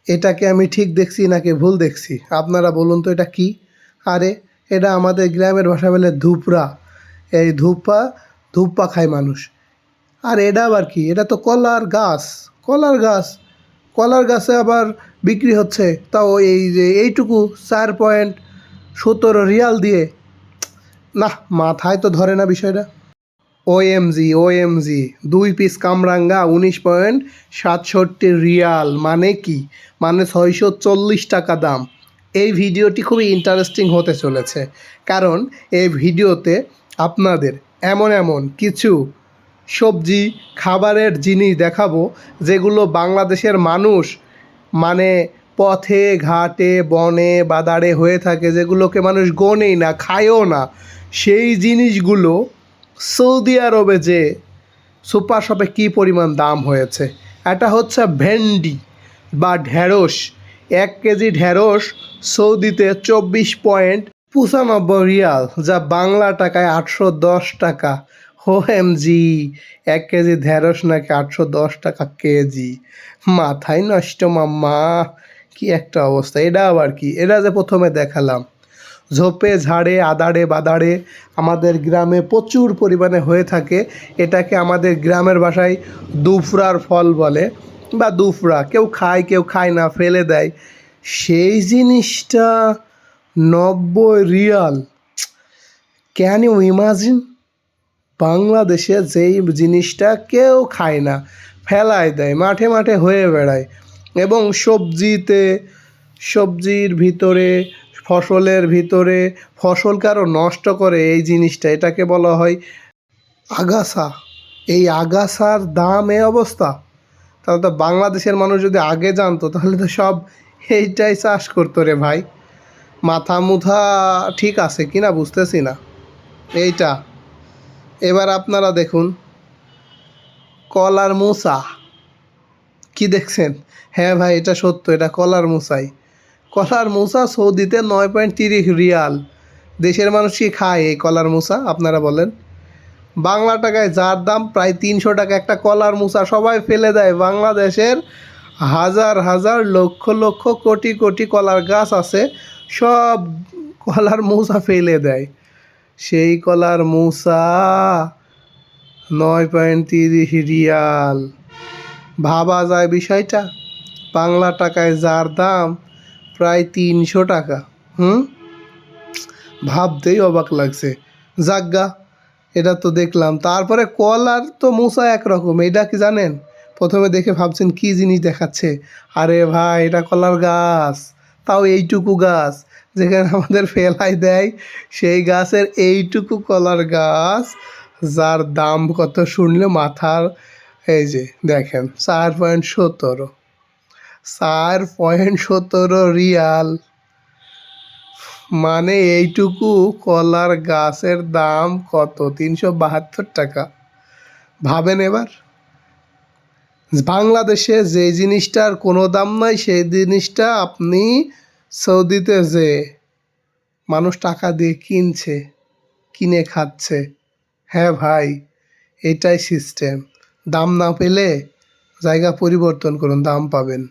এটাকে আমি ঠিক দেখছি নাকি ভুল দেখছি? আপনারা বলুন তো এটা কি? আরে এটা আমাদের গ্রামের ভাষা বলে ধুপরা। এই ধুপ্পা খায় মানুষ। আর এটা আবার কি? এটা তো কলার গাছ। কলার গাছ। কলার গাছে আবার বিক্রি হচ্ছে, তাও এই যে এইটুকু 4.17 রিয়াল দিয়ে। না, মাথায় তো ধরে না বিষয়টা। ওএমজি 2 পিস কামরাঙ্গা 19.67 রিয়াল মানে কি? মানে 640 টাকা দাম। এই ভিডিওটি খুবই ইন্টারেস্টিং হতে চলেছে, কারণ এই ভিডিওতে আপনাদের এমন এমন কিছু সবজি খাবারের জিনিস দেখাবো যেগুলো বাংলাদেশের মানুষ মানে পথে ঘাটে বনে বাদারে হয়ে থাকে, যেগুলোকে মানুষ গোনেই না, খায়ও না। সেই জিনিসগুলো সৌদি আরবে যে সুপার শপে কী পরিমাণ দাম হয়েছে। এটা হচ্ছে ভেন্ডি বা ঢেঁড়স। 1 কেজি ঢেঁড়স সৌদিতে 24.95 রিয়াল, যা বাংলা টাকায় 810 টাকা। OMG, 1 কেজি ঢেঁড়স নাকি 810 টাকা কেজি! মাথায় নষ্ট মাম্মা, কি একটা অবস্থা! এটা আবার কি? এটা যে প্রথমে দেখালাম, ঝোপে ঝাড়ে আদাড়ে বাদাড়ে আমাদের গ্রামে প্রচুর পরিমাণে হয়ে থাকে। এটাকে আমাদের গ্রামের ভাষায় দুফরার ফল বলে বা দুফরা। কেউ খায় না, ফেলে দেয়। সেই জিনিসটা 90 রিয়াল! Can you imagine? বাংলাদেশে যেই জিনিসটা কেউ খায় না, ফেলায় দেয়, মাঠে মাঠে হয়ে বেড়ায়। এবং সবজির ভিতরে, ফসলের ভিতরে ফসল কারো নষ্ট করে এই জিনিসটা, এটাকে বলা হয় আগাছা। এই আগাছার দাম এই অবস্থা! তাহলে তো বাংলাদেশের মানুষ যদি আগে জানতো তাহলে তো সব এইটাই চাষ করতো রে ভাই। মাথা মুথা ঠিক আছে কি না বুঝতেছি না এইটা। এবার আপনারা দেখুন কলার মোচা। কি দেখছেন? হ্যাঁ ভাই, এটা সত্য, এটা কলার মোচাই। কলার মোচা সৌদিতে 9.30 রিয়াল। দেশের মানুষ কি খায় এই কলার মোচা আপনারা বলেন? বাংলা টাকায় যার দাম প্রায় 300 টাকা একটা কলার মোচা সবাই ফেলে দেয়। বাংলাদেশের হাজার হাজার লক্ষ লক্ষ কোটি কোটি কলার গাছ আছে, সব কলার মোচা ফেলে দেয়। সেই কলার মোচা 9.30 রিয়াল! ভাবা যায় বিষয়টা? বাংলা টাকায় যার দাম প্রায় 300 টাকা। ভাবতেই অবাক লাগছে। যাজ্ঞা, এটা তো দেখলাম। তারপরে কলার তো মোচা একরকম, এটা কি জানেন? প্রথমে দেখে ভাবছেন কি জিনিস দেখাচ্ছে। আরে ভাই, এটা কলার গাছ, তাও এইটুকু গাছ যেখানে আমাদের ফেলাই দেয়। সেই গাছের এইটুকু কলার গাছ, যার দাম কত শুনলে মাথার, এই যে দেখেন 4.17 রিয়াল। মানে এইটুকু কলার গাছের দাম কত? 372 টাকা। ভাবেন এবার, বাংলাদেশে যে জিনিসটার কোনো দাম নাই সেই জিনিসটা আপনি সৌদিতে যে মানুষ টাকা দিয়ে কিনে খাচ্ছে। হ্যাঁ ভাই, এটাই সিস্টেম। দাম না পেলে জায়গা পরিবর্তন করুন, দাম পাবেন।